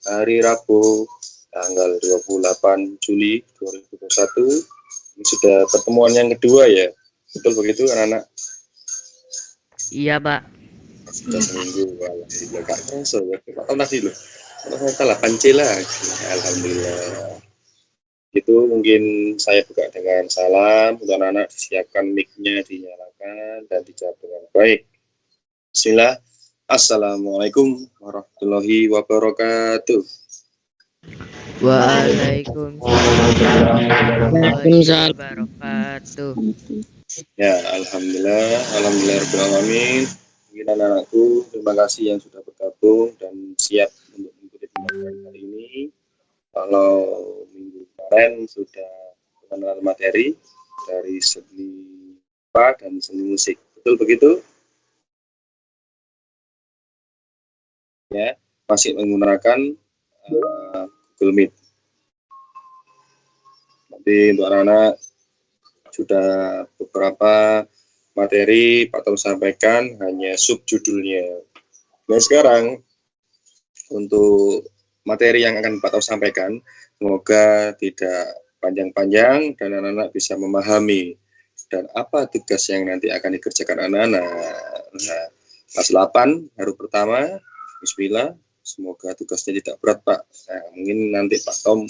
hari Rabu tanggal 28 Juli 2021. Ini sudah pertemuan yang kedua ya, betul begitu anak-anak? Iya, Pak. Sudah seminggu, alhamdulillah. Kak kerasa ya, Pak tadi loh. Kalau salah pancila, alhamdulillah. Itu mungkin saya buka dengan salam untuk anak-anak, disiapkan mic-nya, dinyalakan dan dijawab dengan baik. Bismillah. Assalamualaikum warahmatullahi wabarakatuh. Waalaikumsalam warahmatullahi wabarakatuh. Ya, alhamdulillah, rabbil alamin. Mungkin anak-anakku, terima kasih yang sudah bergabung dan siap untuk mengikuti pembelajaran hari ini. Kalau minggu kemarin sudah mengenal materi dari seni rupa dan seni musik, betul begitu? Ya, masih menggunakan Google Meet. Nanti untuk anak-anak sudah beberapa materi Pak Tom sampaikan, hanya subjudulnya. Nah sekarang untuk materi yang akan Pak Tom sampaikan, semoga tidak panjang-panjang dan anak-anak bisa memahami dan apa tugas yang nanti akan dikerjakan anak-anak. Nah, kelas 8 hari pertama, bismillah, semoga tugasnya tidak berat Pak. Nah, mungkin nanti Pak Tom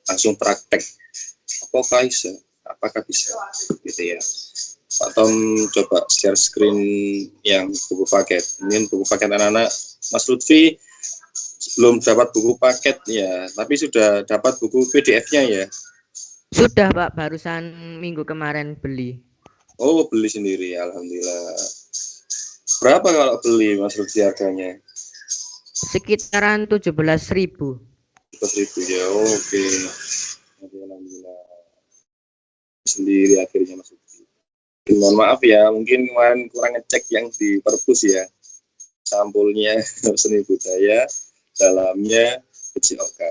langsung praktek. Apakah bisa gitu ya. Pak Tom coba share screen yang buku paket. Mungkin buku paket anak-anak Mas Lutfi belum dapat buku paket ya, tapi sudah dapat buku PDF-nya ya. Sudah, Pak, barusan minggu kemarin beli. Oh, beli sendiri, alhamdulillah. Berapa kalau beli Mas Lutfi harganya? Sekitaran 17.000. 17.000 ya, oke. Alhamdulillah. Sendiri akhirnya Mas Lutfi. Mohon maaf ya, mungkin kemarin kurang ngecek yang di perpus ya. Sampulnya seni budaya, dalamnya PJOK.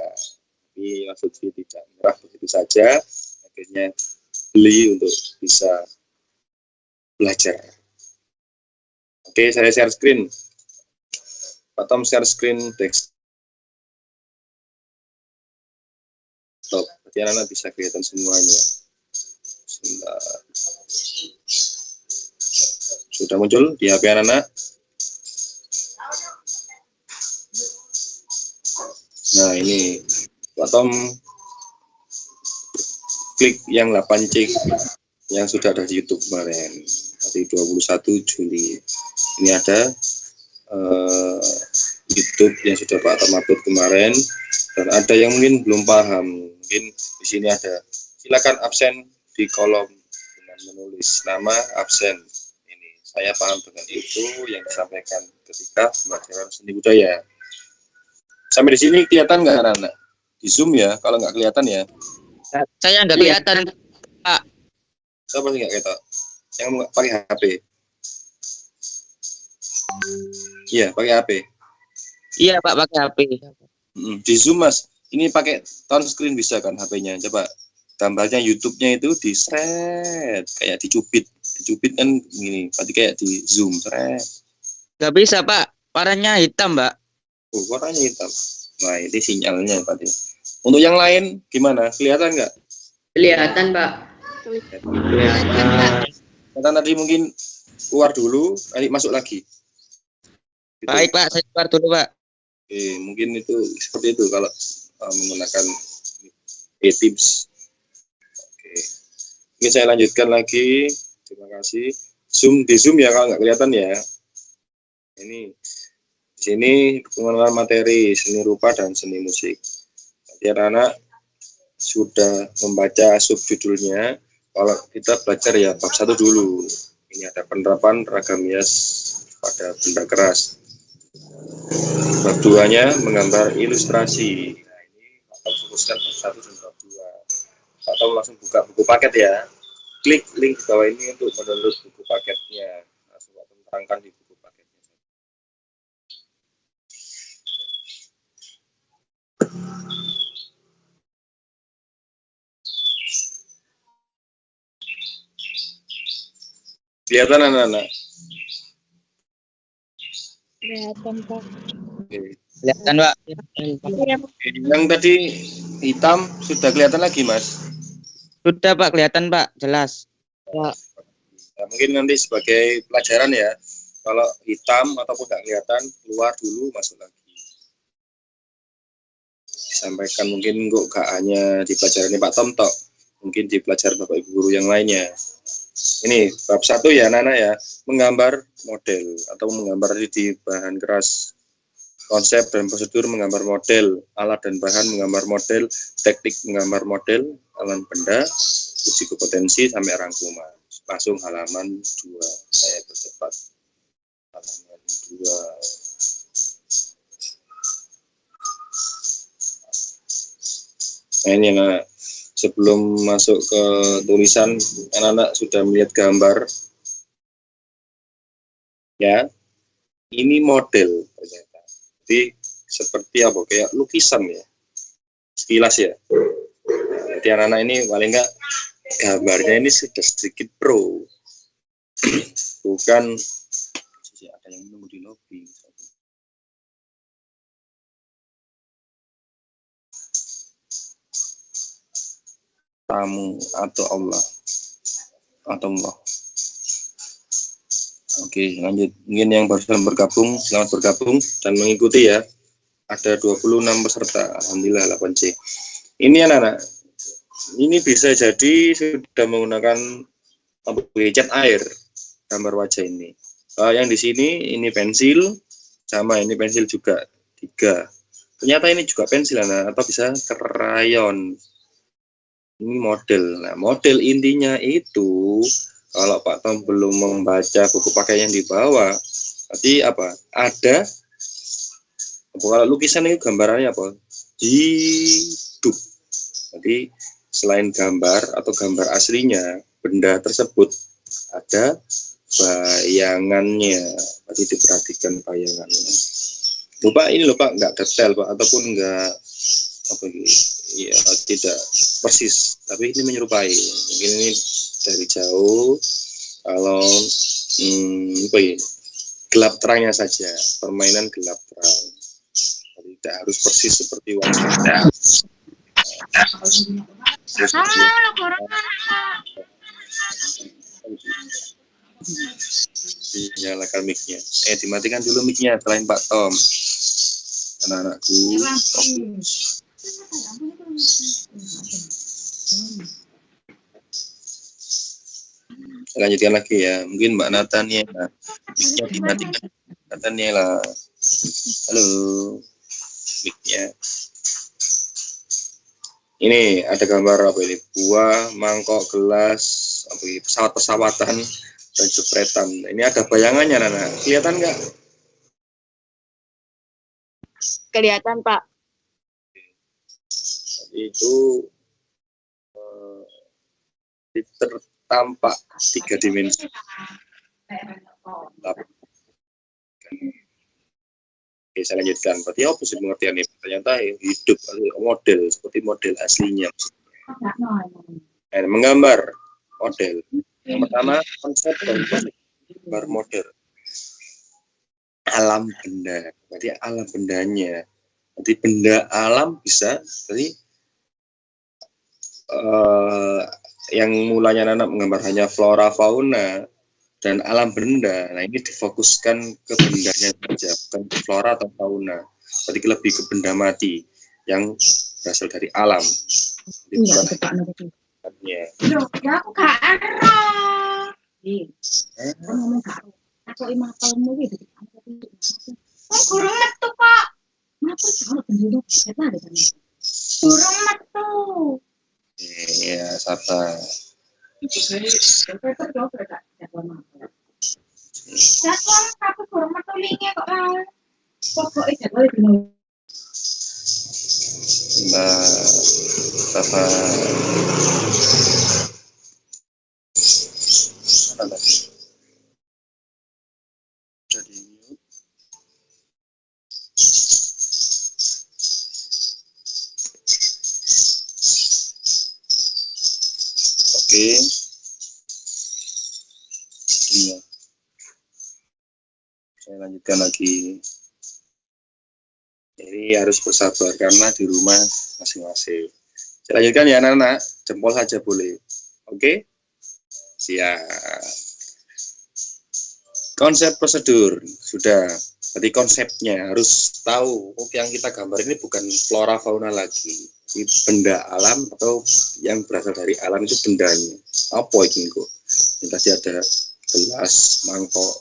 Ini Mas Lutfi tidak menyerah begitu saja, akhirnya beli untuk bisa belajar. Oke, saya share screen. Pak Tom share screen desktop. Berarti anak-anak bisa kelihatan semuanya. Sudah muncul di HP anak-anak? Nah ini Pak Tom klik yang 8C yang sudah ada di YouTube kemarin hari 21 Juli. Ini ada YouTube yang sudah Pak Tom upload kemarin, dan ada yang mungkin belum paham. Mungkin di sini ada, silakan absen di kolom dengan menulis nama absen. Ini saya paham dengan itu yang disampaikan ketika pembelajaran seni budaya. Sampai di sini kelihatan nggak anak-anak? Di Zoom ya, kalau nggak kelihatan ya. Saya nggak kelihatan, Pak. Siapa sih nggak kelihatan? Yang pakai HP. Iya, pakai HP. Iya, Pak, pakai HP. Di Zoom Mas, ini pakai touchscreen bisa kan HP-nya? Coba gambarnya YouTube-nya itu di seret, kayak dicubit kan gini, berarti kayak di Zoom seret. Nggak bisa, Pak. Warnanya hitam, Mbak. Oh, warnanya hitam. Nah, ini sinyalnya berarti. Untuk yang lain gimana? Kelihatan nggak? Kelihatan, Pak. Kelihatan tadi mungkin keluar dulu, nanti masuk lagi. Gitu. Baik, Pak, saya keluar dulu, Pak. Oke, mungkin itu seperti itu kalau menggunakan Teams. Oke. Mungkin saya lanjutkan lagi. Terima kasih. Zoom di Zoom ya kalau nggak kelihatan ya. Ini di sini pengenalan materi seni rupa dan seni musik. Jadi anak-anak sudah membaca subjudulnya. Kalau kita belajar ya bab 1 dulu. Ini ada penerapan ragam hias pada benda keras. Bab 2-nya menggambar ilustrasi. Nah, ini Pak fokuskan bab 1 dan bab 2. Pak Tom langsung buka buku paket ya. Klik link di bawah ini untuk mendownload buku paketnya. Langsung Pak Tom terangkan di buku paketnya. Kelihatan anak-anak? Kelihatan, Pak. Oke. Kelihatan, Pak. Yang tadi hitam sudah kelihatan lagi, Mas. Sudah, Pak, kelihatan, Pak, jelas. Ya, Nah, mungkin nanti sebagai pelajaran ya, kalau hitam ataupun nggak kelihatan, keluar dulu, masuk lagi. Sampaikan mungkin kok gak hanya di pelajaran Pak Tom tok, mungkin di pelajaran Bapak Ibu guru yang lainnya. Ini bab 1 ya, Nana ya, menggambar model atau menggambar di bahan keras, konsep dan prosedur menggambar model, alat dan bahan menggambar model, teknik menggambar model, alat benda, uji kompetensi sampai rangkuman. Langsung halaman 2, saya percepat. Halaman 2. Nah, ini anak, sebelum masuk ke tulisan, anak-anak sudah melihat gambar. Ya, ini model ternyata. Jadi seperti apa? Kayak lukisan ya, sekilas ya. Jadi anak-anak ini paling enggak gambarnya ini sudah sedikit pro. Bukan, ada yang menunggu di lobi. Tamu atau Allah. Oke, lanjut. Mungkin yang baru bergabung, selamat bergabung dan mengikuti ya. Ada 26 peserta, alhamdulillah 8C. Ini anak-anak, ini bisa jadi sudah menggunakan cat air gambar wajah ini. Yang di sini ini pensil, sama ini pensil juga 3. Ternyata ini juga pensil anak, atau bisa krayon. Ini model. Nah, model intinya itu kalau Pak Tom belum membaca buku pakai yang di bawah, berarti apa? Ada. Kalau lukisan itu gambarannya apa? Hidup. Jadi selain gambar atau gambar aslinya, benda tersebut ada bayangannya. Berarti diperhatikan bayangannya. Lupa ini lupa nggak detail Pak, ataupun nggak apa ya tidak persis, tapi ini menyerupai. Mungkin ini dari jauh, kalau apa ya, gelap terangnya saja, permainan gelap terang. Jadi tidak harus persis seperti wajah. Dinyalakan mic-nya. Dimatikan dulu mic-nya selain Pak Tom. Anak-anakku. Lanjutkan lagi ya. Mungkin Mbak Natania. Mic-nya dimatikan. Natania. Halo. Mic-nya. Ini ada gambar apa ini? Buah, mangkok, gelas, apa ini? Pesawat-pesawatan dan jepretan. Ini ada bayangannya, Nana. Kelihatan nggak? kelihatan Pak. Itu tertampak 3 dimensi. Oke, saya lanjutkan. Berarti apa sih pengertian ini? Ternyata hidup model seperti model aslinya. Menggambar model. Yang pertama konsep dan gambar model. Alam benda. Berarti alam bendanya. Jadi benda alam bisa dari yang mulanya anak menggambar hanya flora fauna dan alam benda. Nah, ini difokuskan ke bendanya saja, bukan ke flora atau fauna. Jadi lebih ke benda mati yang berasal dari alam. Iya, Ya. Ya aku gak ero. Aku ngomong gak ero. Aku imapalmu gitu. Oh, kurang metu, Pak. Kenapa salah penduduk? Siapa ada sana? Kurang metu. Iya, sabar. Jadwal tapi kurang metu linknya kok. Pokoknya jadwal dino. Nah, sabar. Jadi oke. Iya. Saya lanjutkan lagi. Ini harus bersabar karena di rumah masing-masing. Saya lanjutkan ya anak-anak, jempol saja boleh. Oke? Siap. Konsep prosedur sudah. Jadi konsepnya harus tahu, yang kita gambar ini bukan flora fauna lagi. Ini benda alam atau yang berasal dari alam itu bendanya. Apa ini kok? Yang tadi ada gelas, mangkok,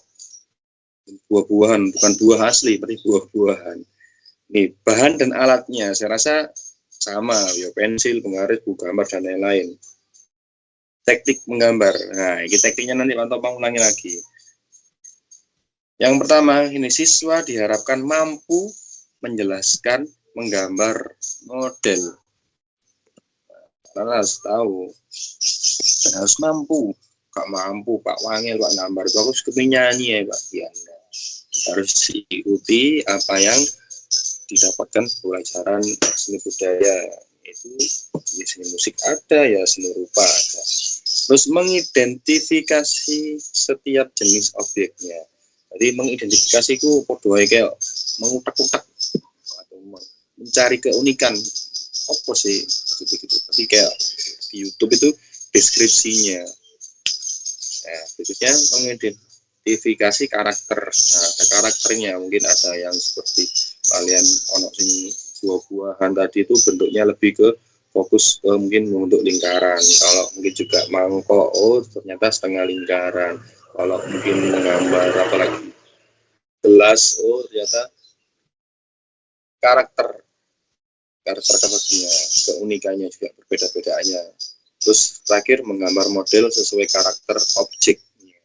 buah-buahan, bukan buah asli, tapi buah-buahan. Nih, bahan dan alatnya saya rasa sama, ya pensil, penggaris, buku gambar, dan lain-lain. Teknik menggambar. Nah, ini tekniknya nanti Pak Topang ulangi lagi. Yang pertama, ini siswa diharapkan mampu menjelaskan, menggambar model. Karena harus tahu, dan harus mampu. Kak mampu, Pak Wangil, Pak Nambar, itu aku suka nyanyi ya Pak. Ya, harus diikuti apa yang didapatkan pelajaran seni budaya, yaitu ya, seni musik ada, ya seni rupa ada. Terus mengidentifikasi setiap jenis objeknya. Jadi mengidentifikasi itu podoai kayak mengutak-utak atau mencari keunikan apa sih gitu. Tapi kayak di YouTube itu deskripsinya. Nah, berikutnya mengidentifikasi karakter. Nah, ada karakternya, mungkin ada yang seperti kalian ono sing buah-buahan tadi itu bentuknya lebih ke fokus ke mungkin membentuk lingkaran. Kalau mungkin juga mangkok, oh ternyata setengah lingkaran. Kalau mungkin menggambar apalagi gelas, oh ternyata karakternya, keunikannya juga berbeda-bedanya. Terus terakhir menggambar model sesuai karakter objeknya.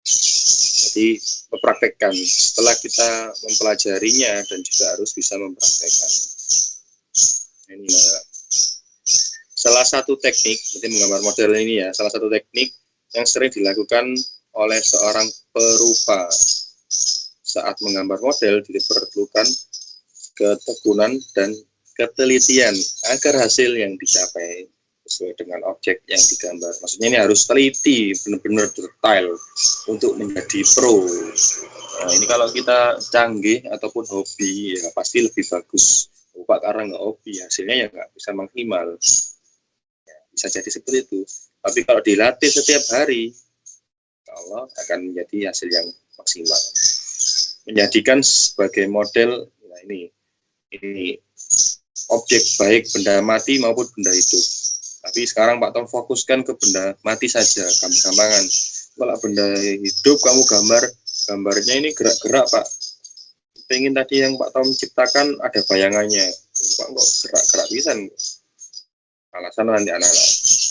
Jadi mempraktekkan setelah kita mempelajarinya dan juga harus bisa mempraktekkan. Ini salah satu teknik, berarti menggambar model ini ya, salah satu teknik yang sering dilakukan oleh seorang perupa. Saat menggambar model diperlukan ketekunan dan ketelitian agar hasil yang dicapai sesuai dengan objek yang digambar. Maksudnya ini harus teliti, benar-benar detail untuk menjadi pro. Nah, ini kalau kita canggih ataupun hobi, ya pasti lebih bagus. Pak karena nggak hobi, hasilnya ya nggak bisa maksimal. Ya, bisa jadi seperti itu. Tapi kalau dilatih setiap hari, Allah akan menjadi hasil yang maksimal. Menjadikan sebagai model, nah ini objek baik benda mati maupun benda hidup. Tapi sekarang Pak Tom fokuskan ke benda mati saja, gampang-gampangan. Kalau benda hidup kamu gambarnya ini gerak-gerak Pak. Pengen tadi yang Pak Tom ciptakan ada bayangannya. Pak kok gerak-gerak bisa? Alasan nanti anak-anak.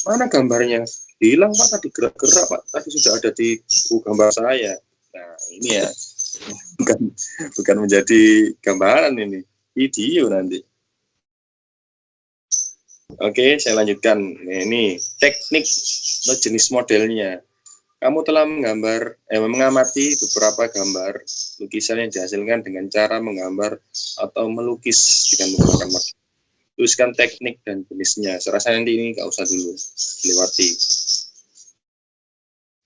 Mana gambarnya? Hilang Pak tadi gerak-gerak Pak. Tadi sudah ada di buku gambar saya. Nah ini ya, bukan menjadi gambaran ini, video nanti. Oke, saya lanjutkan. Ini teknik atau jenis modelnya. Kamu telah mengamati beberapa gambar lukisan yang dihasilkan dengan cara menggambar atau melukis dengan menggunakan model. Tuliskan teknik dan jenisnya. Saya rasa nanti ini nggak usah dulu dilewati.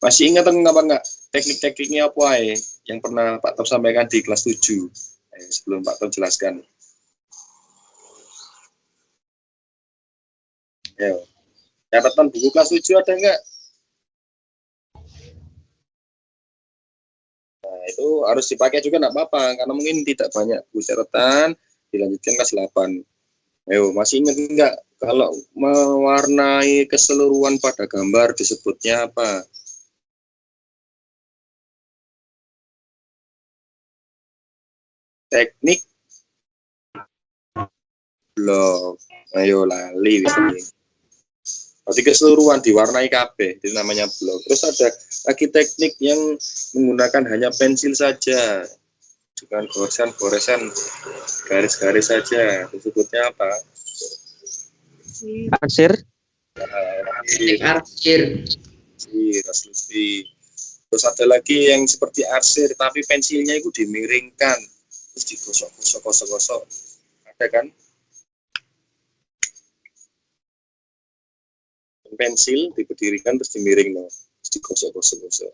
Masih ingat apa enggak? Teknik-tekniknya apa yang pernah Pak Tom sampaikan di kelas 7? Sebelum Pak Tom jelaskan. Ya, catatan buku kelas 7 ada enggak? Nah, itu harus dipakai juga enggak apa-apa, karena mungkin tidak banyak buku catatan, dilanjutkan kelas 8. Ayo, masih ingat enggak kalau mewarnai keseluruhan pada gambar disebutnya apa? Teknik blok. Ayo lali misalnya. Berarti keseluruhan diwarnai kabeh, itu namanya blok. Terus ada lagi teknik yang menggunakan hanya pensil saja, dengan goresan-goresan, garis-garis saja. Disebutnya apa? Arsir. Arsir. Terus ada lagi yang seperti arsir, tapi pensilnya itu dimiringkan, terus digosok-gosok. Ada kan? Pensil diberdirikan terus dimiring terus digosok-gosok.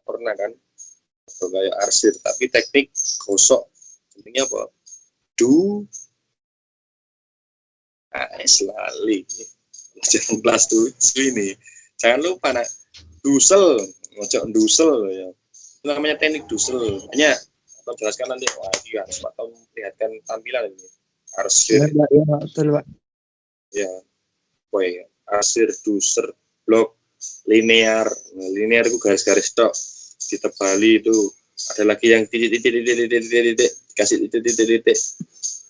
Pernah kan? Kayak arsir, tapi teknik gosok. Pentingnya apa? Selalu jangan kelas tuh ini. Jangan lupa nak dusel, ngocok dusel ya. Itu namanya teknik dusel. Hanya atau jelaskan nanti. Wah, ini harus Pak Tom lihatkan tampilan ini. Harus Ya, betul, Pak. ya, boy, asir, dusel, blok, linear. Nah, linear itu garis-garis tok. Ditebali itu. Ada lagi yang titik, kasih titik.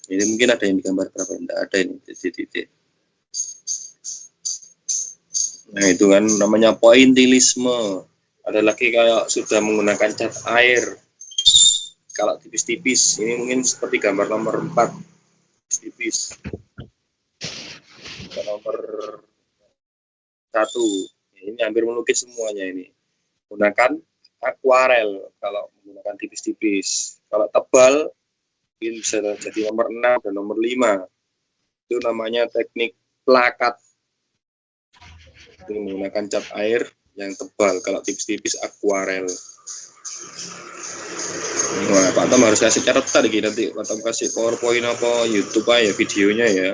Ini mungkin ada yang digambar berapa? Tidak ada ini titik. Nah itu kan namanya pointillisme. Ada lagi kayak sudah menggunakan cat air. Kalau tipis-tipis, ini mungkin seperti gambar nomor 4. Tipis. Nomor 1. Ini hampir melukis semuanya ini. Gunakan akuarel kalau menggunakan tipis-tipis. Kalau tebal, ini bisa jadi nomor 6 dan nomor 5. Itu namanya teknik plakat. Ini menggunakan cat air yang tebal. Kalau tipis-tipis akuarel. Wah, Pak Tom harus kasih catatan lagi nanti. Pak Tom kasih PowerPoint apa YouTube ya videonya ya.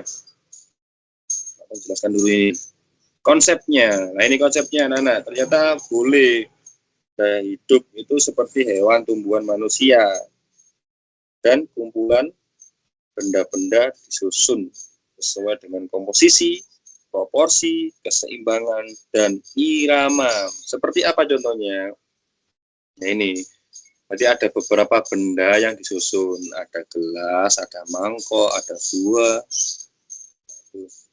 Pak Tom jelaskan dulu ini konsepnya. Nah ini konsepnya anak-anak. Ternyata boleh gaya hidup itu seperti hewan, tumbuhan, manusia. Dan kumpulan benda-benda disusun sesuai dengan komposisi, proporsi, keseimbangan, dan irama. Seperti apa contohnya? Nah ini, jadi ada beberapa benda yang disusun. Ada gelas, ada mangkok, ada buah.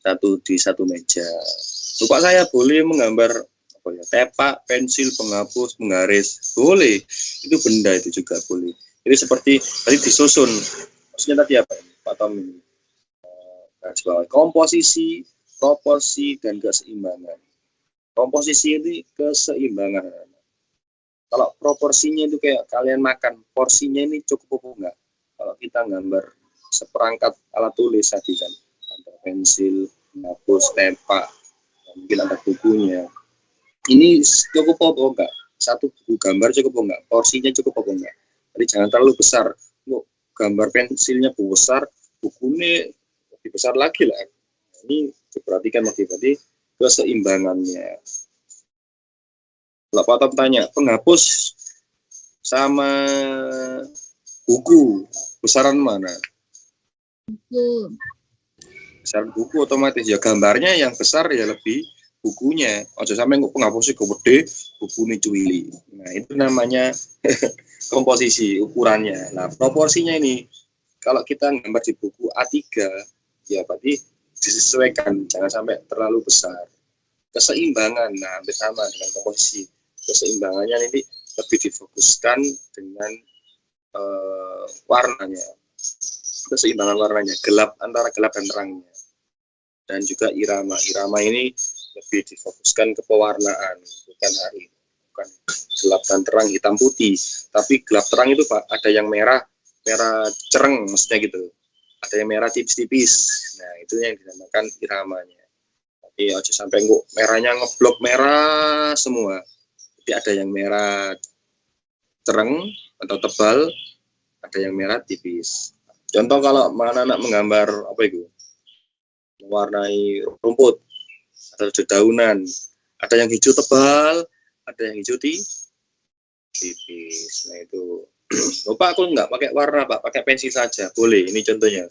Satu di satu meja. Lupa saya boleh menggambar apa ya? Tepak, pensil, penghapus, penggaris. Boleh. Itu benda itu juga boleh. Jadi seperti tadi disusun. Maksudnya tadi apa? Pak Tom ini. Komposisi, proporsi, dan keseimbangan. Komposisi ini keseimbangan. Kalau proporsinya itu kayak kalian makan, porsinya ini cukup apa enggak? Kalau kita gambar seperangkat alat tulis tadi kan, ada pensil, penghapus, tempak, mungkin ada bukunya. Ini cukup apa enggak? Satu buku gambar cukup apa enggak? Porsinya cukup apa enggak? Jadi jangan terlalu besar. Gambar pensilnya besar, bukunya lebih besar lagi lah. Ini diperhatikan lagi tadi keseimbangannya. Kalau Pak Tom tanya, penghapus sama buku besaran mana? Buku. Besaran buku otomatis ya gambarnya yang besar ya lebih bukunya. Ojo sampai penghapusnya gede, bukunya cuili. Nah itu namanya komposisi ukurannya. Nah proporsinya ini kalau kita gambar di buku A3 ya berarti disesuaikan, jangan sampai terlalu besar. Keseimbangan, nah hampir sama dengan komposisi. Keseimbangannya ini lebih difokuskan dengan warnanya, keseimbangan warnanya, gelap antara gelap dan terangnya, dan juga irama. Irama ini lebih difokuskan ke pewarnaan, bukan hari, bukan gelap dan terang hitam putih, tapi gelap terang itu Pak ada yang merah cereng maksudnya gitu, ada yang merah tipis-tipis. Nah itu yang dinamakan iramanya. Tapi aja sampai merahnya ngeblok merah semua. Jadi ada yang merah cereng atau tebal, ada yang merah tipis. Contoh kalau anak-anak menggambar apa itu, mewarnai rumput atau dedaunan, ada yang hijau tebal, ada yang hijau tipis. Nah itu, Pak aku nggak pakai warna Pak, pakai pensil saja, boleh. Ini contohnya.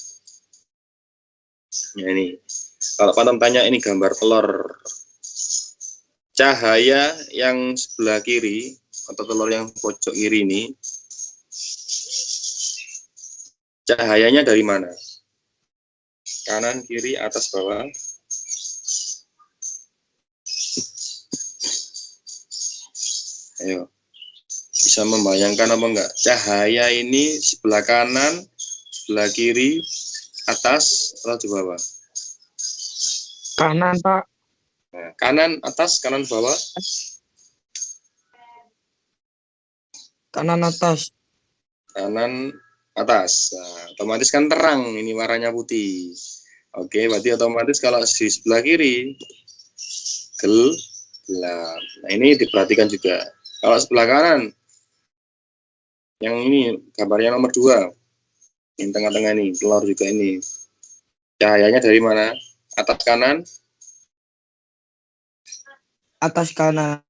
Ya ini, kalau Pak Tom tanya ini gambar telur. Cahaya yang sebelah kiri atau telur yang pojok kiri ini, cahayanya dari mana? Kanan, kiri, atas, bawah? Ayo, bisa membayangkan apa enggak? Cahaya ini sebelah kanan, sebelah kiri, atas, atau di bawah? Kanan, Pak. Nah, kanan atas, kanan bawah. Kanan atas. Kanan atas. Nah, otomatis kan terang, ini warnanya putih. Oke, berarti otomatis kalau di sebelah kiri gelap. Nah, ini diperhatikan juga. Kalau sebelah kanan, yang ini gambarnya nomor 2. Yang tengah-tengah ini, telur juga ini. Cahayanya dari mana? Atas kanan? Atas kanan.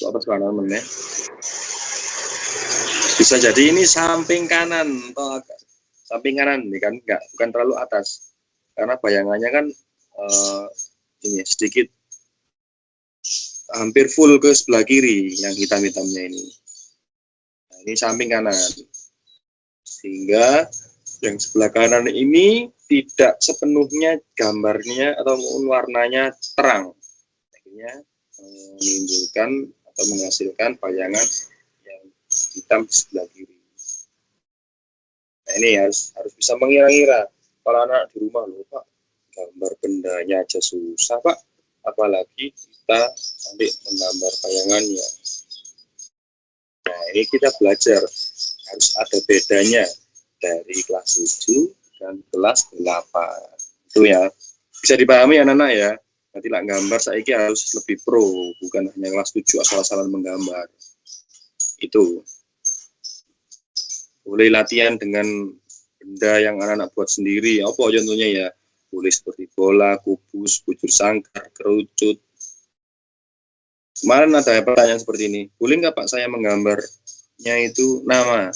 Atas kanan mana? Bisa jadi ini samping kanan atau samping kanan nih kan, bukan terlalu atas. Karena bayangannya kan ini sedikit hampir full ke sebelah kiri yang hitam-hitamnya ini. Nah, ini samping kanan. Sehingga yang sebelah kanan ini tidak sepenuhnya gambarnya atau warnanya terang. Akhirnya menimbulkan atau menghasilkan bayangan yang hitam di sebelah kiri. Nah, ini harus bisa mengira-ngira. Kalau anak di rumah loh Pak, gambar bendanya aja susah Pak, apalagi kita nanti menggambar bayangannya. Nah, ini kita belajar harus ada bedanya dari kelas 7 dan kelas 8. Itu ya. Bisa dipahami anak-anak ya. Nanti lah gambar saya harus lebih pro, bukan hanya kelas 7 asal-asalan menggambar. Itu. Boleh latihan dengan benda yang anak-anak buat sendiri. Apa contohnya ya? Boleh seperti bola, kubus, bujur sangkar, kerucut. Kemarin ada pertanyaan seperti ini. Boleh nggak Pak saya menggambarnya itu nama?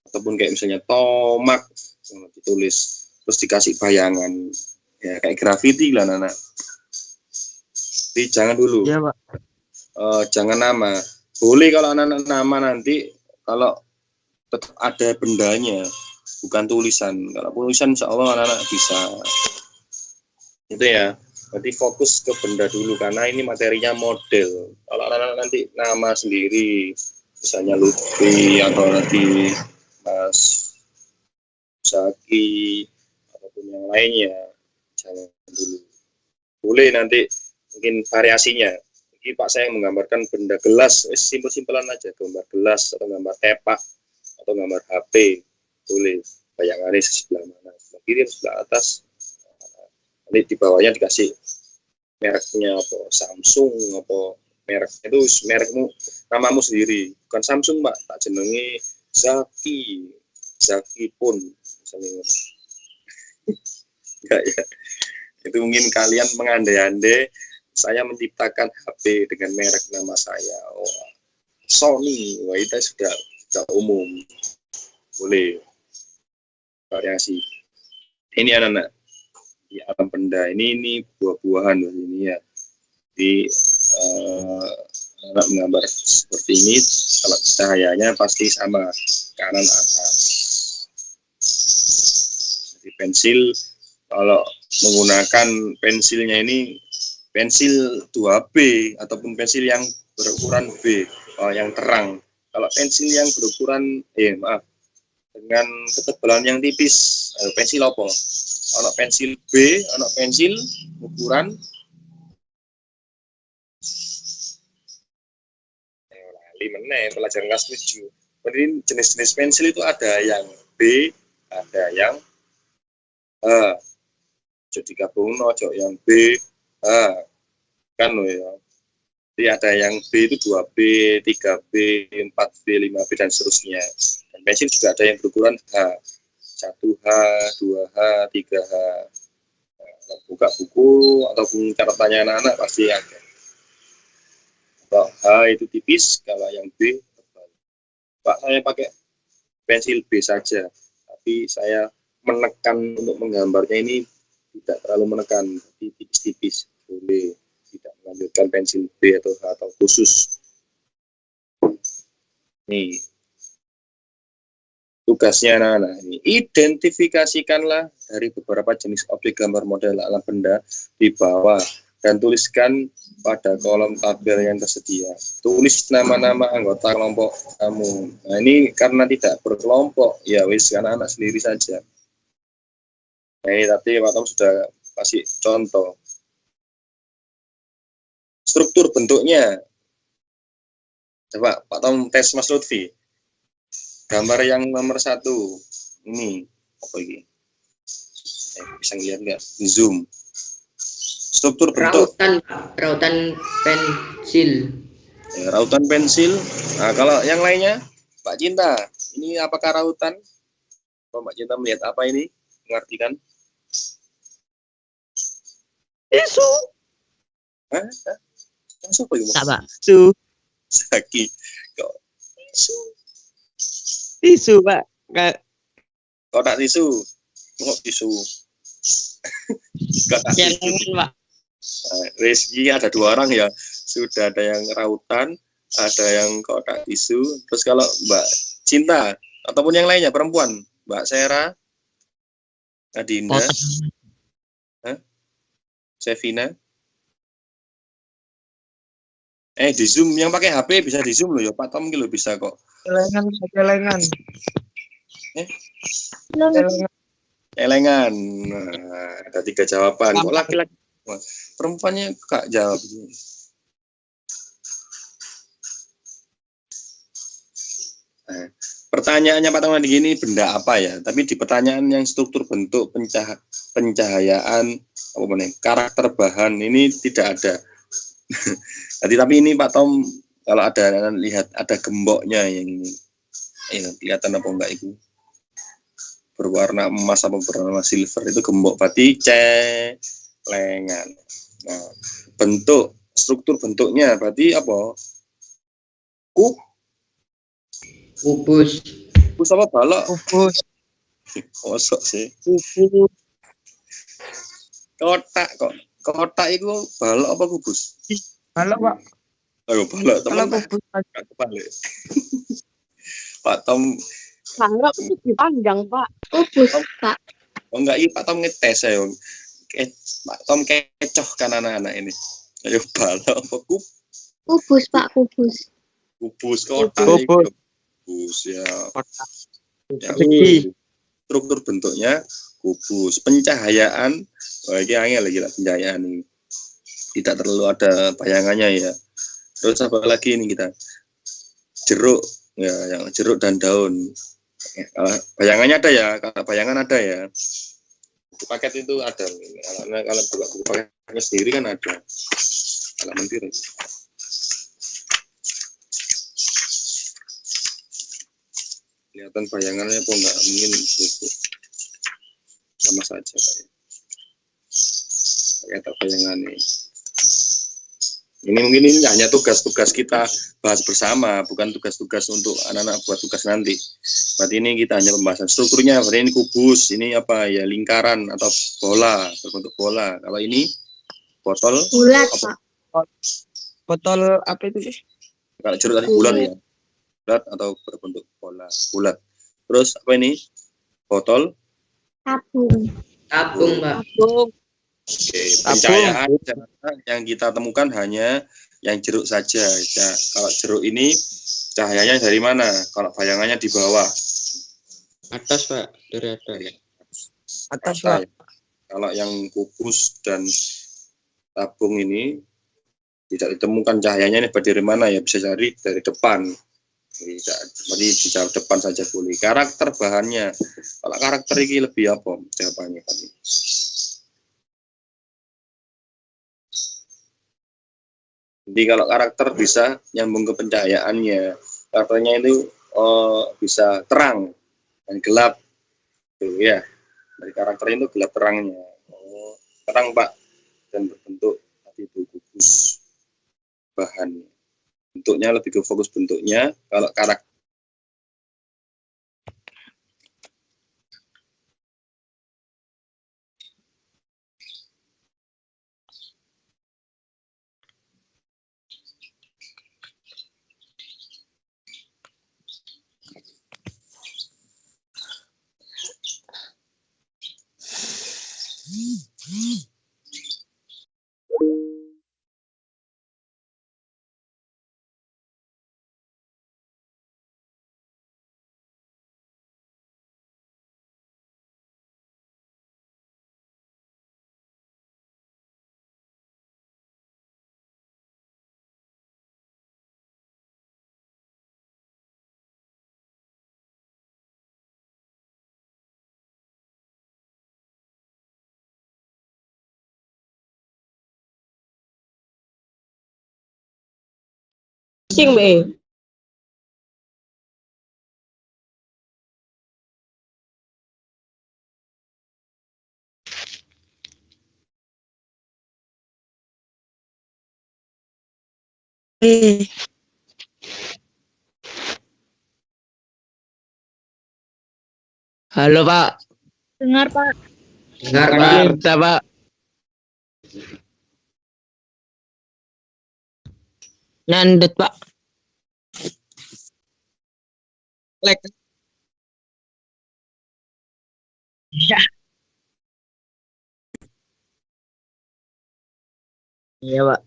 Ataupun kayak misalnya tomak yang ditulis terus dikasih bayangan ya kayak grafiti lah anak-anak. Jadi jangan dulu. Iya, Pak. Jangan nama. Boleh kalau anak-anak nama nanti kalau tetap ada bendanya, bukan tulisan. Kalau tulisan insya Allah anak-anak bisa. Itu ya. Berarti fokus ke benda dulu karena ini materinya model. Kalau anak-anak nanti nama sendiri, misalnya Lutfi atau nanti Mas Zaki ataupun yang lainnya, jangan dulu. Boleh nanti mungkin variasinya. Jadi Pak saya menggambarkan benda gelas, simpel-simpelan aja, gambar gelas atau gambar tepak atau gambar HP, boleh. Bayangannya sebelah mana, sebelah kiri atau sebelah atas. Nanti di bawahnya dikasih mereknya apa, Samsung apa, mereknya itu merekmu, namamu sendiri, bukan Samsung Pak, tak jenengi Zaki pun misalnya. Enggak ya, itu mungkin kalian mengandai-andai saya menciptakan HP dengan merek nama saya, Sony, wah itu sudah umum, boleh variasi. Ini anak-anak di alam benda ini buah-buahan ini ya. Di anak menggambar seperti ini, kalau cahayanya pasti sama kanan atas. Jadi pensil kalau menggunakan pensilnya ini pensil 2B ataupun pensil yang berukuran B, yang terang. Kalau pensil yang berukuran dengan ketebalan yang tipis, pensil apa? Ono pensil B, ono pensil ukuran pelajaran kelas 7. Jadi jenis-jenis pensil itu ada yang B, ada yang jadi gabung yang B, kan loh ya. Jadi ada yang B itu 2B, 3B, 4B, 5B dan seterusnya. Dan pensil juga ada yang berukuran H. 1H, 2H, 3H. Nah, buka buku ataupun catatannya anak-anak pasti ada. Kalau H itu tipis, kalau yang B tebal. Pak, saya pakai pensil B saja, tapi saya menekan untuk menggambarnya ini tidak terlalu menekan, tapi tipis-tipis. Boleh tidak melanjutkan pensil B atau H atau khusus. Nih. Tugasnya anak-anak ini, identifikasikanlah dari beberapa jenis objek gambar model alam benda di bawah dan tuliskan pada kolom tabel yang tersedia. Tulis nama-nama anggota kelompok kamu. Nah ini karena tidak berkelompok, ya wis anak-anak sendiri saja. Nah ini tadi Pak Tom sudah kasih contoh. Struktur bentuknya. Coba Pak Tom tes Mas Lutfi. Gambar yang nomor 1 ini apa ini? Bisa ngeliat nggak? Zoom. Struktur bentuk. Rautan pensil. Ya, rautan pensil. Nah kalau yang lainnya, Pak Cinta, ini apakah rautan? Mbak Cinta melihat apa ini? Mengartikan? Isu. Hah? Siapa itu? Tak, Pak. Isu. Saki. Kok Isu, Pak. Kayak kotak tisu? Kok tisu? Kotak tisu. Pak. Rizky ada 2 orang ya. Sudah ada yang rautan, ada yang kotak tisu. Terus kalau Mbak Cinta ataupun yang lainnya perempuan, Mbak Sera, Adinda, Sevina. Di Zoom yang pakai HP bisa di Zoom loh ya. Pak Tom gitu bisa kok. Celengan. Elengan. Nah, ada 3 jawaban. Kok laki-laki? Perempuannya Kak jawab. Nah, pertanyaannya Pak Tom di gini benda apa ya? Tapi di pertanyaan yang struktur bentuk pencahayaan apa namanya? Karakter bahan ini tidak ada. Jadi tapi ini Pak Tom kalau ada lihat ada gemboknya yang ini. Kelihatan apa enggak itu? Berwarna emas apa berwarna silver itu gembok berarti celengan. Nah, bentuk struktur bentuknya berarti apa? Kubus. Kubus apa balok? Kubus. Kosok sih. Kubus. Kotak kok. Kotak itu balok apa kubus? Halo, Pak. Ayo balok Kalau teman. kubus Kebalik. Pak Tom. balok itu dipanjang, Pak. Kubus, Pak. Oh enggak, ini Pak Tom ngetes ya. Pak Tom kecoh kan anak-anak ini. Ayo balok apa Kubus, Pak, kubus. kubus kotak. Kubus. Kubus ya. Kotak. Ya, Segi. struktur bentuknya kubus. Pencahayaan, ini angel lagi lah pencahayaan ini. Tidak terlalu ada bayangannya ya. Terus apa lagi ini kita? Jeruk, ya, yang jeruk dan daun. Ya, kalau bayangannya ada ya, kalau bayangan ada ya. Di paket itu ada. Kalau buku paketnya sendiri kan ada. Kalau mentiri. Kelihatan bayangannya apa enggak? Mungkin buku. Sama saja kayak bayangannya. Ini mungkin ini hanya tugas-tugas kita bahas bersama, bukan tugas-tugas untuk anak-anak buat tugas nanti. Berarti ini kita hanya pembahasan strukturnya. Berarti ini kubus, ini apa ya, lingkaran atau bola, berbentuk bola. Kalau ini botol Bulat, apa? Pak. Botol apa itu sih? Kalau jeruk tadi bulat ya, bulat atau berbentuk bola, bulat. Terus apa ini? Botol Tabung. Tabung, Pak. Tabung. Oke, pencahayaan yang kita temukan hanya yang jeruk saja. Ya, kalau jeruk ini cahayanya dari mana? Kalau bayangannya di bawah. Atas, Pak. Dari atas. Atas, Pak. Kalau yang kubus dan tabung ini tidak ditemukan cahayanya ini dari mana ya? Bisa cari dari depan. Jadi di depan saja boleh. Karakter bahannya. Kalau karakter ini lebih apa jawabannya tadi? Jadi kalau karakter bisa nyambung ke pencahayaannya, karakternya itu bisa terang dan gelap, tuh ya. Dari karakter itu gelap terangnya, terang Pak, dan berbentuk tadi itu kubus bahannya. Bentuknya lebih ke fokus bentuknya. Kalau karakter Sing, Mbak. Halo Pak. Dengar, Pak. Dengar Pak. Bisa Pak. Nyandet, Pak. Lek. Ya. Iya, Pak.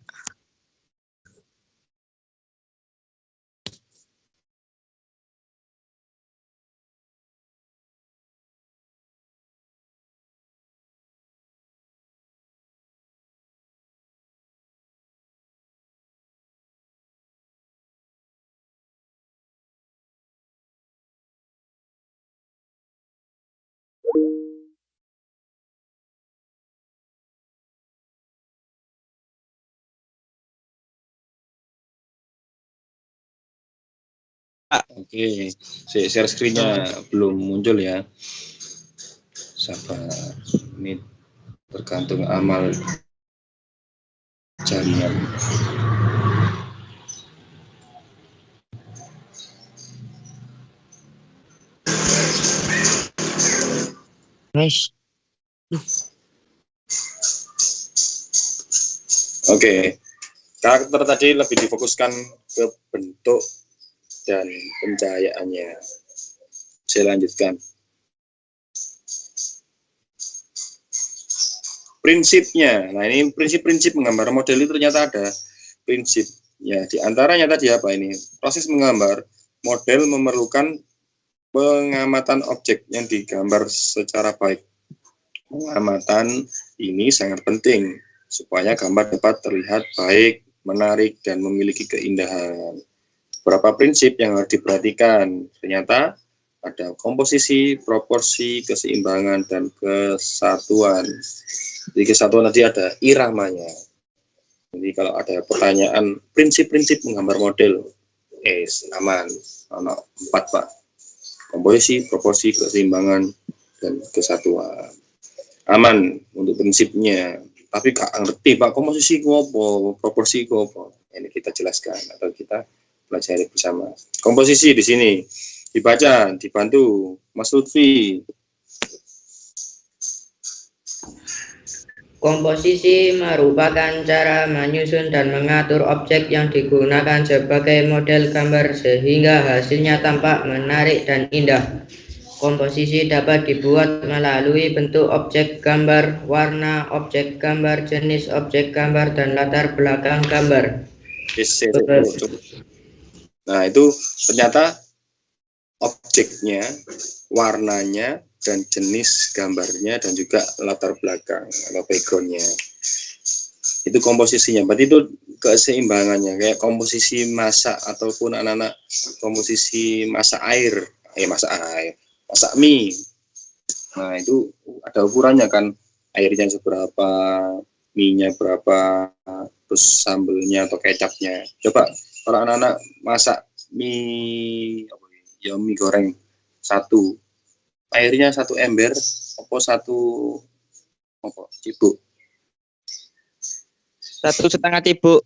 Oke, share screen-nya belum muncul ya. Sabar, ini tergantung amal jariah. Guys. Oke, karakter tadi lebih difokuskan ke bentuk dan pencahayaannya. Saya lanjutkan. Prinsipnya, nah ini prinsip-prinsip menggambar model itu ternyata ada prinsipnya. Di antaranya tadi apa ini? Proses menggambar model memerlukan pengamatan objek yang digambar secara baik. Pengamatan ini sangat penting supaya gambar dapat terlihat baik, menarik, dan memiliki keindahan. Beberapa prinsip yang harus diperhatikan, ternyata ada komposisi, proporsi, keseimbangan, dan kesatuan. Jadi kesatuan tadi ada iramanya. Jadi kalau ada pertanyaan prinsip-prinsip menggambar model, aman. Ada 4 Pak. Komposisi, proporsi, keseimbangan, dan kesatuan. Aman untuk prinsipnya. Tapi gak ngerti Pak, komposisi apa, proporsi apa. Ini kita jelaskan atau kita pelajari bersama. Komposisi di sini dibaca, dibantu Mas Lutfi. Komposisi merupakan cara menyusun dan mengatur objek yang digunakan sebagai model gambar sehingga hasilnya tampak menarik dan indah. Komposisi dapat dibuat melalui bentuk objek gambar, warna objek gambar, jenis objek gambar, dan latar belakang gambar. Nah, itu ternyata objeknya, warnanya, dan jenis gambarnya, dan juga latar belakang atau backgroundnya. Itu komposisinya. Berarti itu keseimbangannya, kayak komposisi masak ataupun anak-anak komposisi masak air, masak mie. Nah, itu ada ukurannya kan, airnya seberapa, mie-nya berapa, terus sambelnya atau kecapnya. Coba kalau anak-anak masak mie, ya mie goreng 1, airnya 1 ember, apa 1 cibuk? 1,5 cibuk.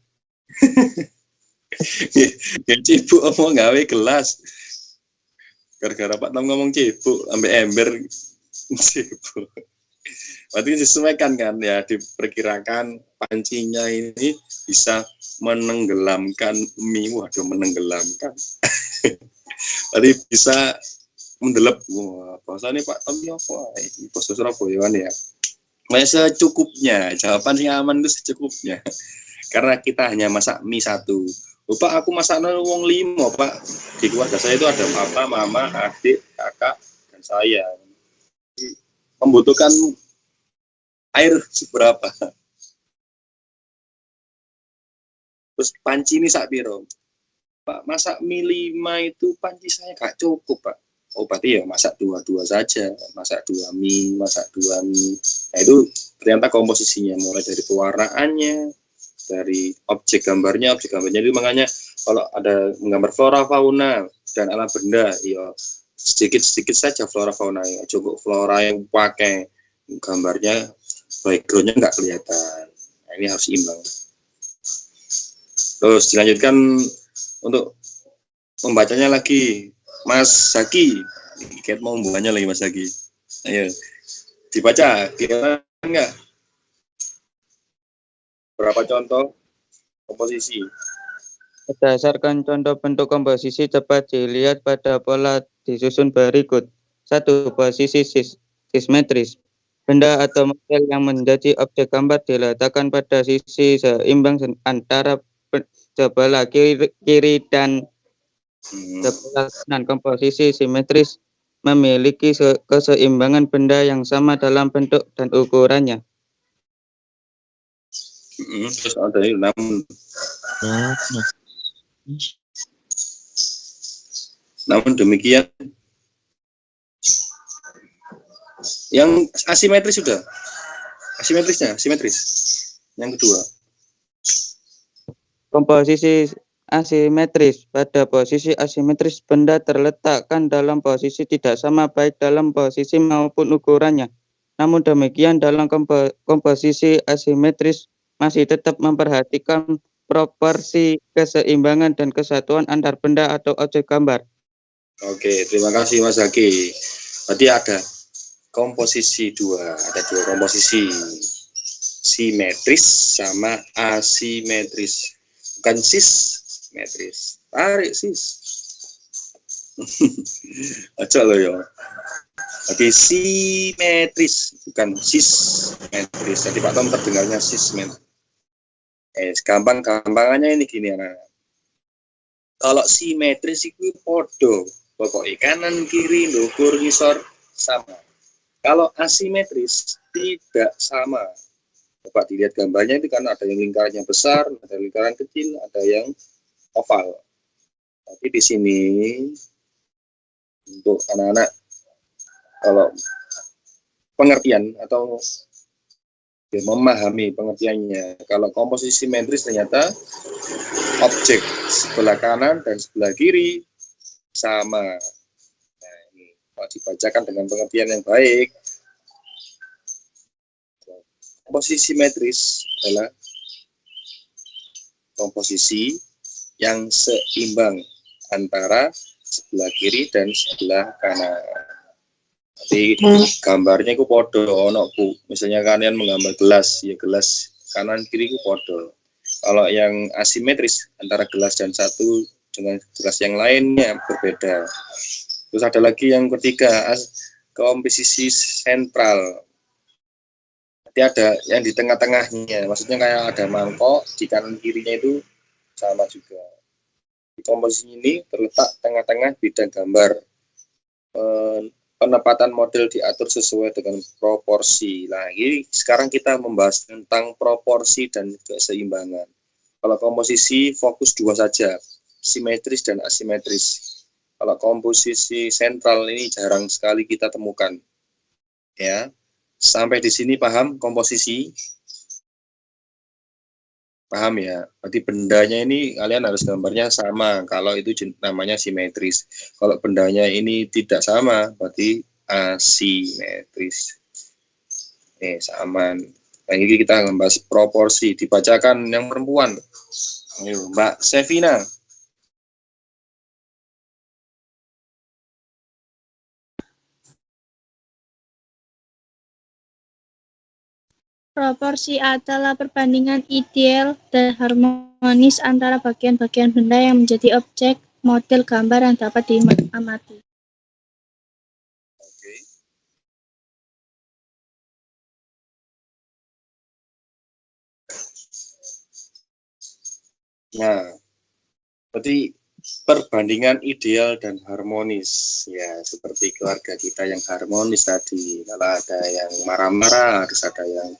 Ya cibuk apa gawe gelas. Gara-gara Pak Tom ngomong cibuk ambek ember cibuk. Berarti disesuaikan kan ya, diperkirakan pancinya ini bisa menenggelamkan mie. Waduh, menenggelamkan. Berarti bisa mendelep. Wah, bahasanya Pak Tom apa? Bahasa Surabaya ya. Masih secukupnya, jawaban yang aman itu secukupnya. Karena kita hanya masak mie 1. Pak, aku masak wong 5, Pak. Di keluarga saya itu ada papa, mama, adik, kakak, dan saya. Membutuhkan air seberapa? Terus panci ini sak piro? Pak, masak mie 5 itu panci saya gak cukup, Pak. Oh, berarti ya masak 2 saja, masak 2 mie, masak 2 mie. Nah, itu ternyata komposisinya, mulai dari pewarnaannya, dari objek gambarnya itu makanya kalau ada menggambar flora fauna dan alam benda, ya sedikit saja flora fauna, ya coba flora yang pakai gambarnya backgroundnya nggak kelihatan. Nah, ini harus imbang. Terus dilanjutkan untuk membacanya lagi, Mas Zaki. Ikat mau membacanya lagi Mas Zaki. Ayo, dibaca. Kira enggak? Berapa contoh komposisi? Berdasarkan contoh bentuk komposisi dapat dilihat pada pola disusun berikut. 1. Posisi simetris. Benda atau model yang menjadi objek gambar diletakkan pada sisi seimbang antara sebelah kiri dan sebelah kanan. Komposisi simetris memiliki keseimbangan benda yang sama dalam bentuk dan ukurannya. Terus ada ini namun demikian yang asimetris sudah. Simetris. Yang kedua. Komposisi asimetris. Pada posisi asimetris, benda terletakkan dalam posisi tidak sama baik dalam posisi maupun ukurannya. Namun demikian dalam komposisi asimetris masih tetap memperhatikan proporsi, keseimbangan, dan kesatuan antar benda atau objek gambar. Oke, terima kasih Mas Zaki. Berarti ada komposisi ada dua komposisi, simetris sama asimetris, bukan sismetris. Tarik sis. Aja loh ya. Oke, simetris bukan sismetris. Jadi Pak Tom terdengarnya sismetris. Gampangannya ini gini anak. Kalau simetris itu podo, pokoknya kanan kiri ndukur ngisor sama. Kalau asimetris tidak sama. Coba dilihat gambarnya itu kan ada yang lingkarannya besar, ada lingkaran kecil, ada yang oval. Tapi di sini untuk anak-anak kalau pengertian atau memahami pengertiannya, kalau komposisi simetris ternyata objek sebelah kanan dan sebelah kiri sama. Nah, ini kalau dibacakan dengan pengertian yang baik, komposisi simetris adalah komposisi yang seimbang antara sebelah kiri dan sebelah kanan. Jadi gambarnya itu podo ono bu. Misalnya kalian menggambar gelas, ya gelas kanan kiri itu podo. Kalau yang asimetris antara gelas dan satu dengan gelas yang lainnya berbeda. Terus ada lagi yang ketiga, komposisi sentral. Jadi ada yang di tengah-tengahnya, maksudnya kayak ada mangkok di kanan kirinya itu sama juga. Di komposisi ini terletak tengah-tengah bidang gambar. Penempatan model diatur sesuai dengan proporsi. Nah, ini sekarang kita membahas tentang proporsi dan keseimbangan. Kalau komposisi fokus dua saja, simetris dan asimetris. Kalau komposisi sentral ini jarang sekali kita temukan. Ya, sampai di sini paham komposisi? Paham ya? Berarti bendanya ini kalian harus gambarnya sama. Kalau itu namanya simetris. Kalau bendanya ini tidak sama, berarti asimetris. Sama. Nah, ini kita membahas proporsi. Dibacakan yang perempuan. Ayo, Mbak Sevina. Proporsi adalah perbandingan ideal dan harmonis antara bagian-bagian benda yang menjadi objek model gambar yang dapat diamati. Oke. Nah, berarti perbandingan ideal dan harmonis, ya seperti keluarga kita yang harmonis tadi. Kalau ada yang marah-marah, harus ada yang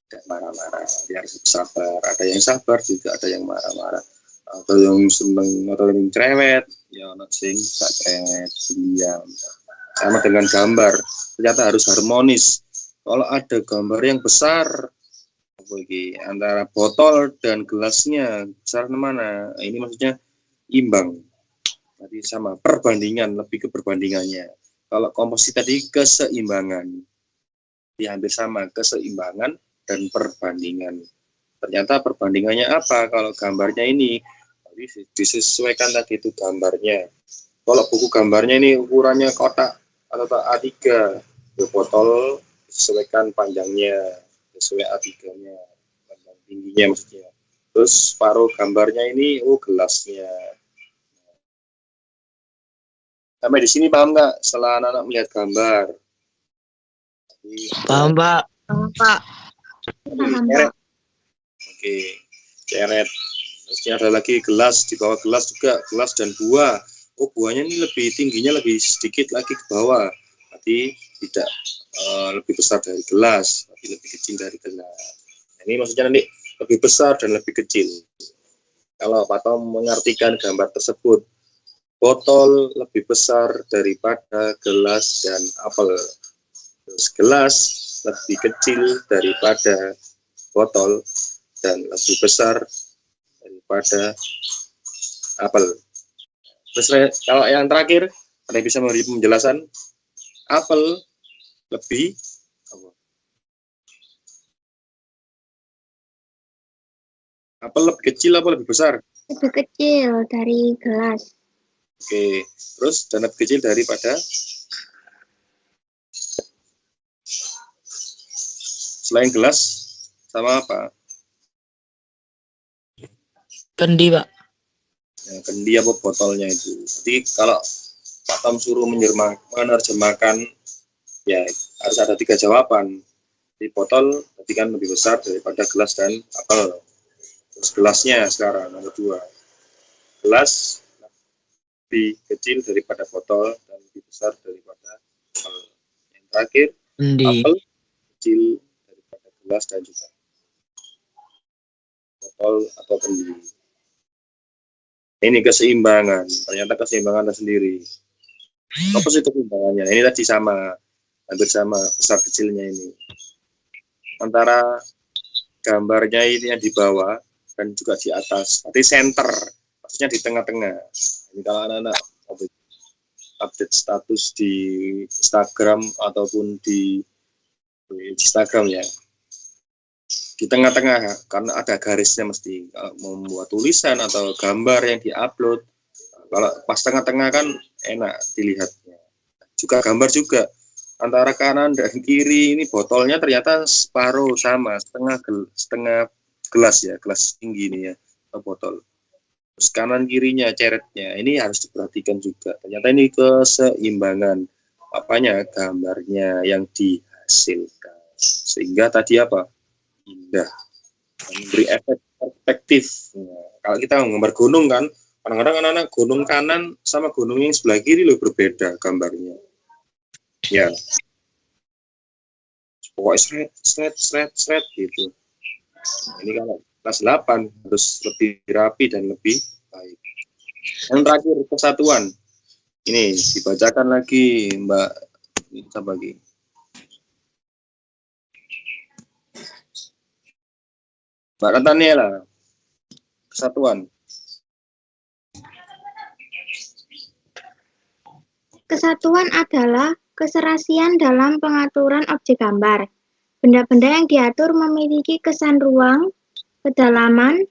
tidak marah-marah, dia harus sabar. Ada yang sabar juga, ada yang marah-marah. Atau yang seneng, atau yang cerewet, ya anak sing tak cerewet, diam. Sama dengan gambar, ternyata harus harmonis. Kalau ada gambar yang besar, antara botol dan gelasnya besar mana? Ini maksudnya imbang. Jadi sama, perbandingan, lebih ke perbandingannya. Kalau komposisi tadi keseimbangan, hampir sama, keseimbangan dan perbandingan. ternyata perbandingannya apa kalau gambarnya ini. Jadi disesuaikan tadi itu gambarnya. Kalau buku gambarnya ini ukurannya kotak atau A3, ya botol disesuaikan panjangnya, sesuai A3-nya, panjang tingginya maksudnya. Terus separuh gambarnya ini, gelasnya. Sampai di sini paham nggak? Setelah anak-anak melihat gambar. Paham, Pak. Pak. Paham, Pak. Oke, ceret. Terus ada lagi gelas, di bawah gelas juga, gelas dan buah. Buahnya ini lebih tingginya lebih sedikit lagi ke bawah. Berarti tidak lebih besar dari gelas, tapi lebih kecil dari gelas. Ini maksudnya nanti lebih besar dan lebih kecil. Kalau Pak Tom mengartikan gambar tersebut, botol lebih besar daripada gelas dan apel. Terus gelas lebih kecil daripada botol dan lebih besar daripada apel. Terus kalau yang terakhir, ada yang bisa memberi penjelasan? Apel lebih apel lebih kecil apa lebih besar? Lebih kecil dari gelas. Oke, terus dan lebih kecil daripada selain gelas sama apa? Kendi, Pak. Ya, kendi apa botolnya itu. Jadi kalau Pak Tom suruh menerjemahkan, ya harus ada 3 jawaban. Di botol berarti kan lebih besar daripada gelas dan apel. Terus gelasnya sekarang nomor 2. Gelas lebih kecil daripada botol dan lebih besar daripada apel. Yang terakhir, Kendi. apel kecil daripada gelas dan juga botol atau kendi. Ini keseimbangan, ternyata keseimbangan tersendiri. Apa sih keseimbangannya? Ini tadi sama, hampir sama besar kecilnya ini. Antara gambarnya ini yang di bawah dan juga di atas, berarti center, maksudnya di tengah-tengah. Ini kalau anak-anak update status di Instagram ataupun di Instagram ya, di tengah-tengah karena ada garisnya mesti. Kalau membuat tulisan atau gambar yang diupload, kalau pas tengah-tengah kan enak dilihatnya. Juga gambar juga antara kanan dan kiri ini botolnya ternyata separuh sama, setengah gelas ya, gelas tinggi ini ya, atau botol. Terus kanan kirinya ceretnya ini harus diperhatikan juga. Ternyata ini keseimbangan apanya gambarnya yang dihasilkan. Sehingga tadi apa? Indah, memberi efek perspektif. Kalau kita menggambar gunung kan, kadang-kadang anak-anak gunung kanan sama gunung yang sebelah kiri loh berbeda gambarnya. Ya, pokoknya seret gitu. Ini kalau kelas 8 harus lebih rapi dan lebih baik. Yang terakhir kesatuan. Ini dibacakan lagi Mbak Sabagi. Mbak Nataniela, kesatuan. Kesatuan adalah keserasian dalam pengaturan objek gambar. Benda-benda yang diatur memiliki kesan ruang, kedalaman,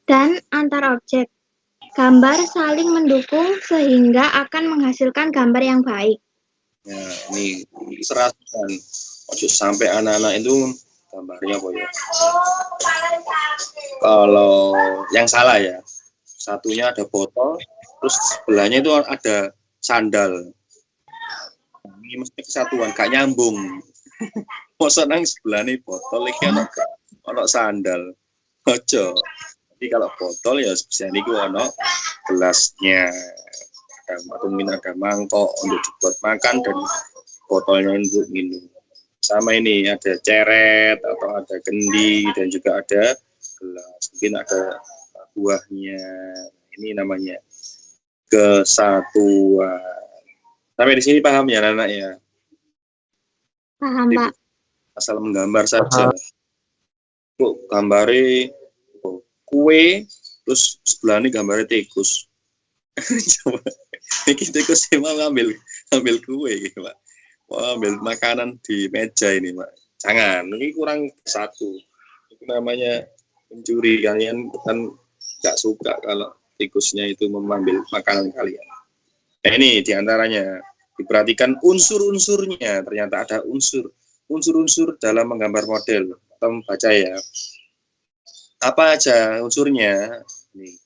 dan antar objek. Gambar saling mendukung sehingga akan menghasilkan gambar yang baik. Ya, ini serasian. Ojo sampai anak-anak itu gambarnya apa ya? Kalau yang salah ya, satunya ada botol, terus sebelahnya itu ada sandal. Ini mesti kesatuan, gak nyambung. Masa nang sebelahnya botol, iki ono sandal. Ojo. Jadi kalau botol ya sebisa ini ono gelasnya. Ada mangkok untuk dibuat makan dan botolnya untuk minum. Sama ini ada ceret atau ada kendi dan juga ada gelas. Mungkin ada buahnya. Ini namanya kesatuan. Sampai di sini paham ya anak-anak ya? Paham, Pak? Asal menggambar saja. Kok gambare kue, terus sebelah ini gambarnya tikus. Coba, ini tikus mau ngambil kue gitu, Pak. Wah, ambil makanan di meja ini, Pak. Jangan, ini kurang satu. Itu namanya mencuri. Kalian kan nggak suka kalau tikusnya itu mengambil makanan kalian. Nah, ini diantaranya. Diperhatikan unsur-unsurnya. Ternyata ada unsur-unsur dalam menggambar model. Kita membaca ya. Apa aja unsurnya? Nih.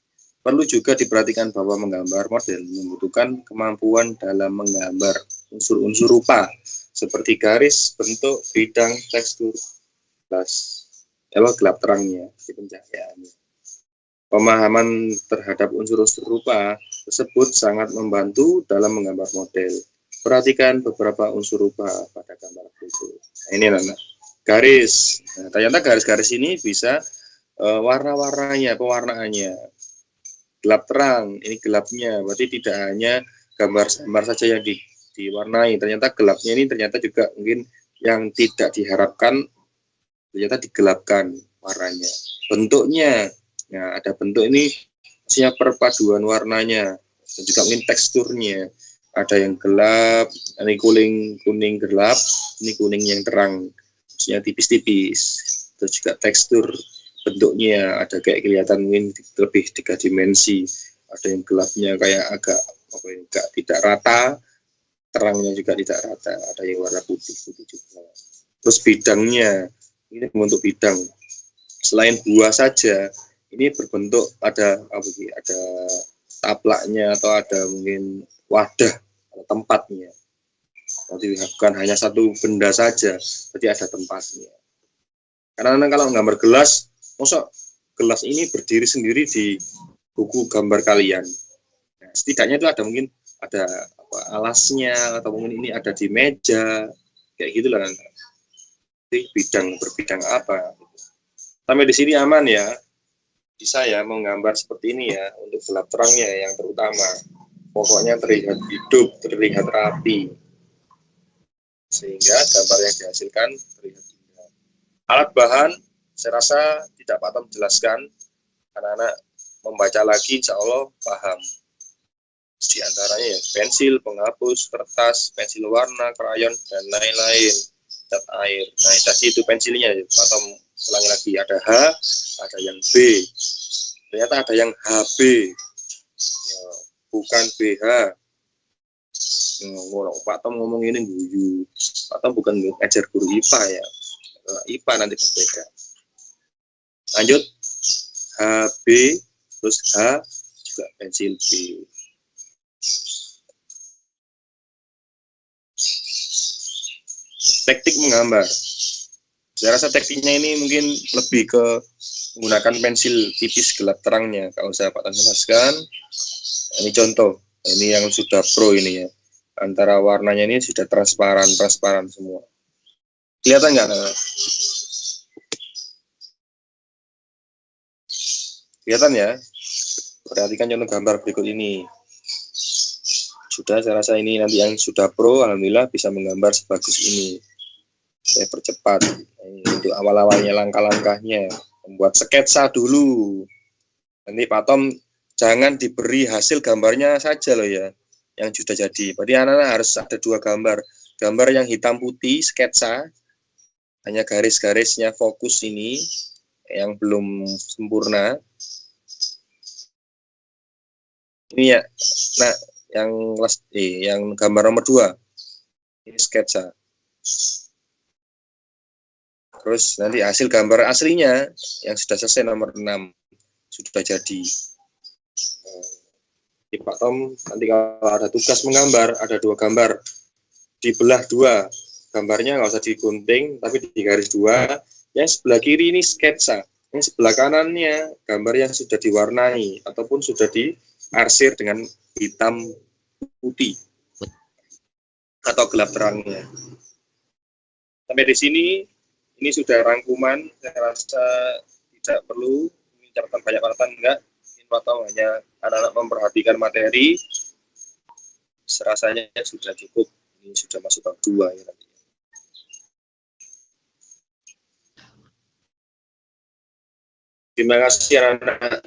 Perlu juga diperhatikan bahwa menggambar model membutuhkan kemampuan dalam menggambar unsur-unsur rupa seperti garis, bentuk, bidang, tekstur, gelap terangnya, pencahayaannya. Pemahaman terhadap unsur-unsur rupa tersebut sangat membantu dalam menggambar model. Perhatikan beberapa unsur rupa pada gambar berikut. Nah, ini anak garis. Nah, ternyata garis-garis ini bisa warna-warnanya, pewarnaannya. Gelap terang, ini gelapnya, berarti tidak hanya gambar-gambar saja yang diwarnai. Ternyata gelapnya ini ternyata juga mungkin yang tidak diharapkan, ternyata digelapkan warnanya. Bentuknya, nah ada bentuk ini, maksudnya perpaduan warnanya, dan juga mungkin teksturnya. Ada yang gelap, ini kuning gelap, ini kuning yang terang, maksudnya tipis-tipis. Terus juga tekstur bentuknya, ada kayak kelihatan mungkin lebih 3 dimensi, ada yang gelapnya kayak agak tidak rata, terangnya juga tidak rata, ada yang warna putih juga. Terus bidangnya, ini bentuk bidang. Selain buah saja, ini berbentuk ada taplaknya atau ada mungkin wadah atau tempatnya. Berarti bukan hanya satu benda saja, berarti ada tempatnya. Karena kalau gambar gelas, masa gelas ini berdiri sendiri di buku gambar kalian. Nah, setidaknya itu ada mungkin ada alasnya atau mungkin ini ada di meja kayak gitulah. Nanti berbidang apa? Sampai di sini aman ya. Bisa ya menggambar seperti ini ya untuk gelap terangnya yang terutama. Pokoknya terlihat hidup, terlihat rapi. Sehingga gambar yang dihasilkan terlihat indah. Alat bahan saya rasa tidak Pak Tom jelaskan, anak-anak membaca lagi insya Allah paham. Di antaranya ya pensil, penghapus, kertas, pensil warna, krayon, dan lain-lain, cat air. Nah tadi itu pensilnya, Pak Tom ulangi lagi, ada H, ada yang B, ternyata ada yang HB, ya, bukan BH. Pak Tom ngomong ini guyu, Pak Tom bukan ngajar guru IPA ya, IPA nanti berbeda. Lanjut, HB, terus H, juga pensil B. Teknik menggambar. Saya rasa tekniknya ini mungkin lebih ke menggunakan pensil tipis gelap terangnya. Kalau saya Pak Tan jelaskan, ini contoh. Ini yang sudah pro ini ya. Antara warnanya ini sudah transparan semua. Kelihatan nggak? Kelihatan ya? Perhatikan contoh gambar berikut ini. Sudah, saya rasa ini nanti yang sudah pro, alhamdulillah bisa menggambar sebagus ini. Saya percepat. Ini untuk awal-awalnya langkah-langkahnya. Membuat sketsa dulu. Nanti Pak Tom jangan diberi hasil gambarnya saja loh ya, yang sudah jadi. Berarti anak-anak harus ada 2 gambar. Gambar yang hitam putih, sketsa, hanya garis-garisnya fokus ini, yang belum sempurna. Ini ya, nah yang gambar nomor 2 ini sketsa. Terus nanti hasil gambar aslinya yang sudah selesai nomor 6 sudah jadi. Pak Tom nanti kalau ada tugas menggambar, ada 2 gambar dibelah 2, gambarnya nggak usah digunting tapi di garis 2. Yang sebelah kiri ini sketsa, yang sebelah kanannya gambar yang sudah diwarnai ataupun sudah diarsir dengan hitam putih atau gelap terangnya. Sampai di sini ini sudah rangkuman. Saya rasa tidak perlu catatan banyak catatan, enggak. Ini Pak Tom hanya anak-anak memperhatikan materi, serasanya sudah cukup. Ini sudah masuk bab 2 ya nanti. Terima kasih anak-anak.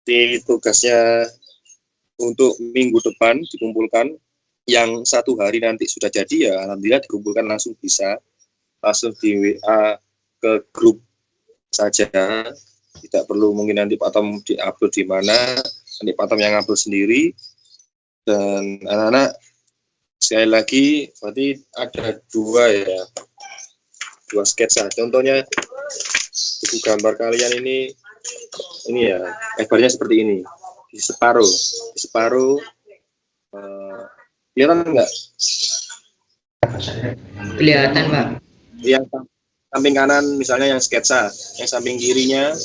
Di tugasnya untuk minggu depan dikumpulkan. Yang 1 hari nanti sudah jadi ya, alhamdulillah dikumpulkan langsung bisa. Langsung di WA ke grup saja, tidak perlu mungkin nanti Pak Tom diupload di mana, nanti Pak Tom yang upload sendiri. Dan anak-anak sekali lagi berarti ada dua sketsa. Contohnya buku gambar kalian ini ya lebarnya seperti ini, di separuh kelihatan enggak? Kelihatan, Pak. Yang samping kanan misalnya yang sketsa, yang samping kirinya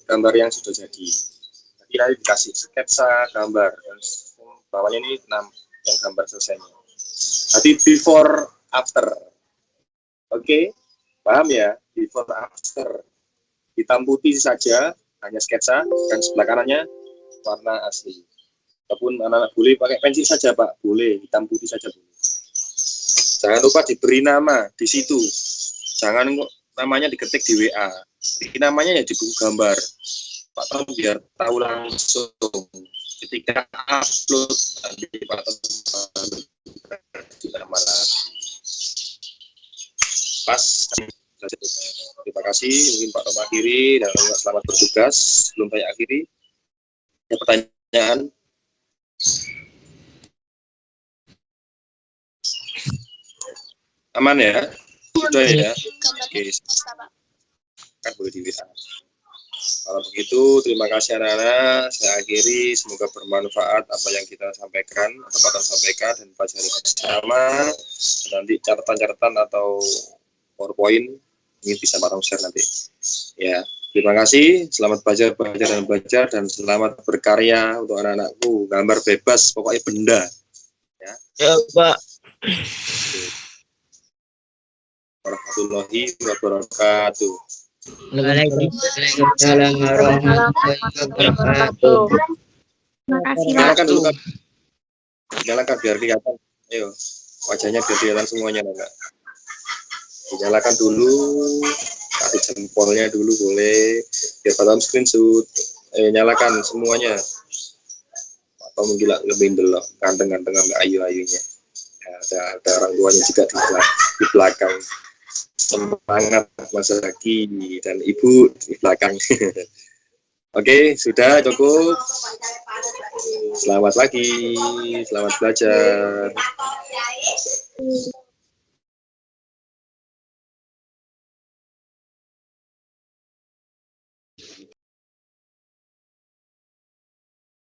gambar yang sudah jadi. Jadi nanti dikasih sketsa gambar, dan bawahnya ini 6 yang gambar selesainya. Jadi before after, oke, paham ya? Before after, hitam putih saja, hanya sketsa, dan sebelah kanannya warna asli. Ataupun anak-anak boleh pakai pensil saja Pak, boleh, hitam putih saja boleh. Jangan lupa diberi nama di situ. Jangan namanya diketik di WA. Beri namanya ya di buku gambar. Pak Tom biar tahu langsung. Ketika upload nanti Pak Tom di nama lagi. Pas. Terima kasih. Mungkin Pak Tom akhiri dan selamat bertugas. Sebelum saya akhiri, ada pertanyaan? Aman ya? Sudah ya? Oke. Kan boleh di WA. Kalau begitu, terima kasih anak-anak. Saya akhiri. Semoga bermanfaat apa yang kita sampaikan, atau Pak Tom sampaikan, dan pelajari bersama. Nanti catatan-catatan atau PowerPoint ini bisa Pak Tom share nanti. Ya, terima kasih. Selamat belajar dan selamat berkarya untuk anak-anakku. Gambar bebas, pokoknya benda. Ya, Pak. Warahmatullahi wabarakatuh. Waalaikumsalam warahmatullahi wabarakatuh. Terima kasih, Pak. Nyalakan dulu kan. Nyalakan biar kelihatan. Ayo, wajahnya biar kelihatan semuanya enggak. Dinyalakan dulu. Kasih jempolnya dulu boleh. Biar Pak Tom screenshot. Ayo nyalakan semuanya. Atau mungkin lebih belok. Ganteng-ganteng sampai ayu-ayunya. Ya, ada orang tuanya juga di belakang. Semangat Mas Zaki dan Ibu di belakang. Oke, sudah cukup. Selamat pagi, selamat belajar.